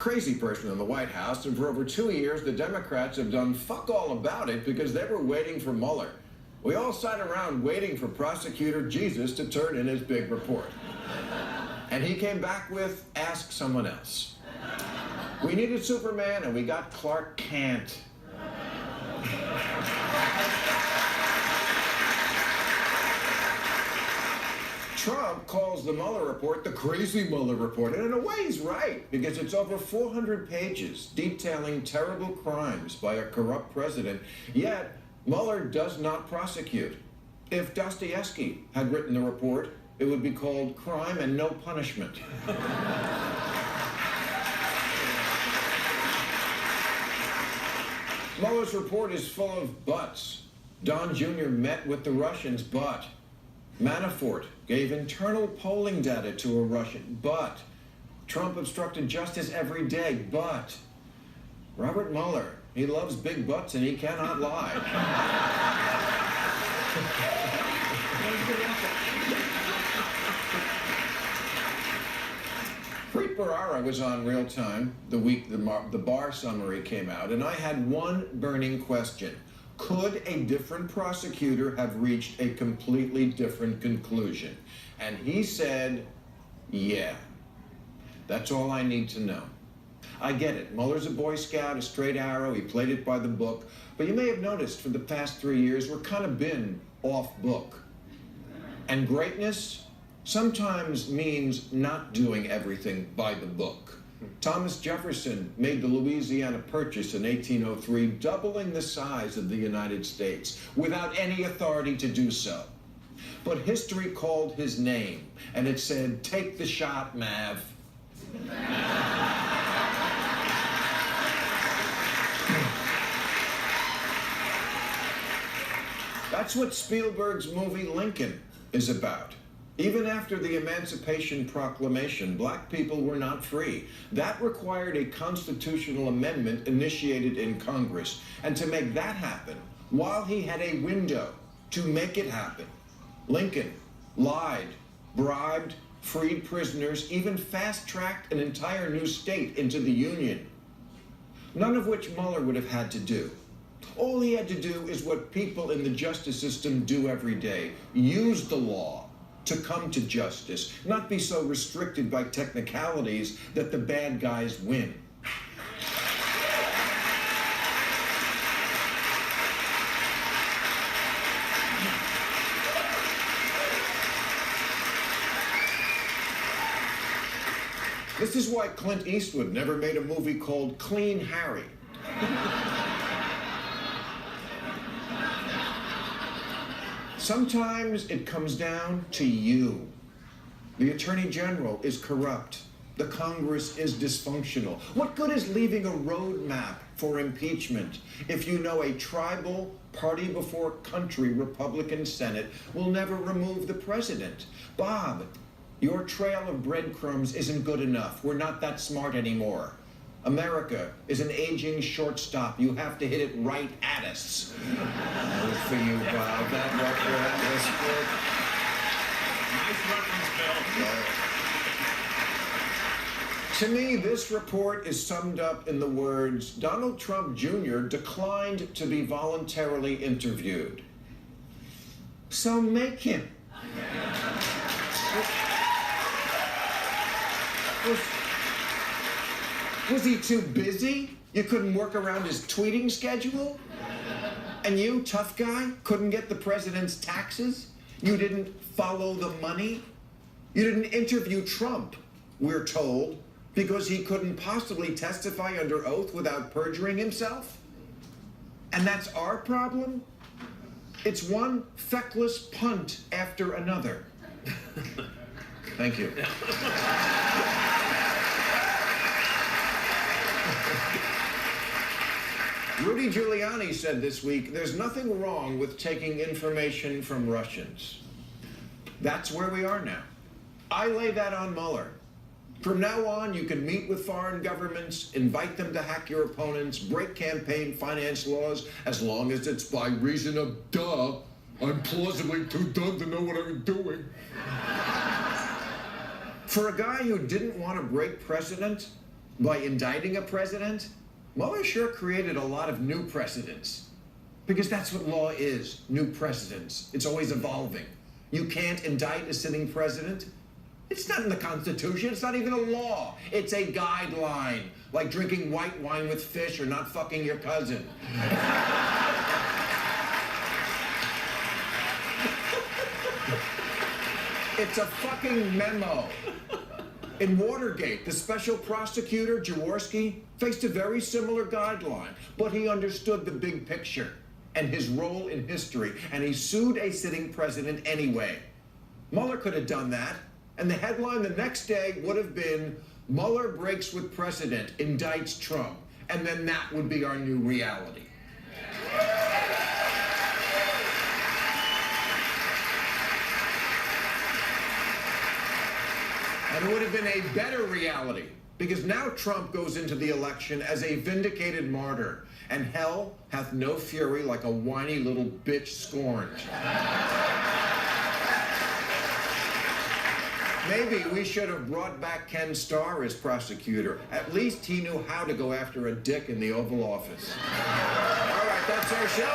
crazy person in the White House, and for over 2 years, the Democrats have done fuck all about it because they were waiting for Mueller. We all sat around waiting for Prosecutor Jesus to turn in his big report. And he came back with, ask someone else. We needed Superman, and we got Clark Kent. Trump calls the Mueller report the crazy Mueller report, and in a way he's right, because it's over 400 pages detailing terrible crimes by a corrupt president, yet Mueller does not prosecute. If Dostoevsky had written the report, it would be called Crime and No Punishment. Mueller's report is full of buts. Don Jr. met with the Russians, but Manafort gave internal polling data to a Russian, but Trump obstructed justice every day, but Robert Mueller, he loves big butts and he cannot lie. Preet Bharara was on Real Time the week the Barr summary came out, and I had one burning question. Could a different prosecutor have reached a completely different conclusion? And he said, yeah. That's all I need to know. I get it. Mueller's a Boy Scout, a straight arrow. He played it by the book. But you may have noticed for the past 3 years, we're kind of been off book. And greatness sometimes means not doing everything by the book. Thomas Jefferson made the Louisiana Purchase in 1803, doubling the size of the United States, without any authority to do so. But history called his name, and it said, take the shot, Mav. That's what Spielberg's movie Lincoln is about. Even after the Emancipation Proclamation, black people were not free. That required a constitutional amendment initiated in Congress. And to make that happen, while he had a window to make it happen, Lincoln lied, bribed, freed prisoners, even fast-tracked an entire new state into the Union. None of which Mueller would have had to do. All he had to do is what people in the justice system do every day: use the law to come to justice, not be so restricted by technicalities that the bad guys win. This is why Clint Eastwood never made a movie called Clean Harry. Sometimes it comes down to you. The Attorney General is corrupt. The Congress is dysfunctional. What good is leaving a roadmap for impeachment if you know a tribal, party-before-country Republican Senate will never remove the president? Bob, your trail of breadcrumbs isn't good enough. We're not that smart anymore. America is an aging shortstop. You have to hit it right at us. That was for you, Bob. That was for nice reference, Bill. To me, this report is summed up in the words, Donald Trump Jr. declined to be voluntarily interviewed. So make him. Was he too busy? You couldn't work around his tweeting schedule? And you, tough guy, couldn't get the president's taxes? You didn't follow the money? You didn't interview Trump, we're told, because he couldn't possibly testify under oath without perjuring himself? And that's our problem? It's one feckless punt after another. Thank you. Rudy Giuliani said this week, there's nothing wrong with taking information from Russians. That's where we are now. I lay that on Mueller. From now on, you can meet with foreign governments, invite them to hack your opponents, break campaign finance laws, as long as it's by reason of duh. I'm plausibly too dumb to know what I'm doing. For a guy who didn't want to break precedent, By indicting a president, Mueller sure created a lot of new precedents. Because that's what law is, new precedents. It's always evolving. You can't indict a sitting president. It's not in the Constitution. It's not even a law. It's a guideline, like drinking white wine with fish or not fucking your cousin. It's a fucking memo. In Watergate, the special prosecutor, Jaworski, faced a very similar guideline, but he understood the big picture and his role in history, and he sued a sitting president anyway. Mueller could have done that, and the headline the next day would have been, Mueller breaks with precedent, indicts Trump, and then that would be our new reality. And it would have been a better reality, because now Trump goes into the election as a vindicated martyr, and hell hath no fury like a whiny little bitch scorned. Maybe we should have brought back Ken Starr as prosecutor. At least he knew how to go after a dick in the Oval Office. All right, that's our show.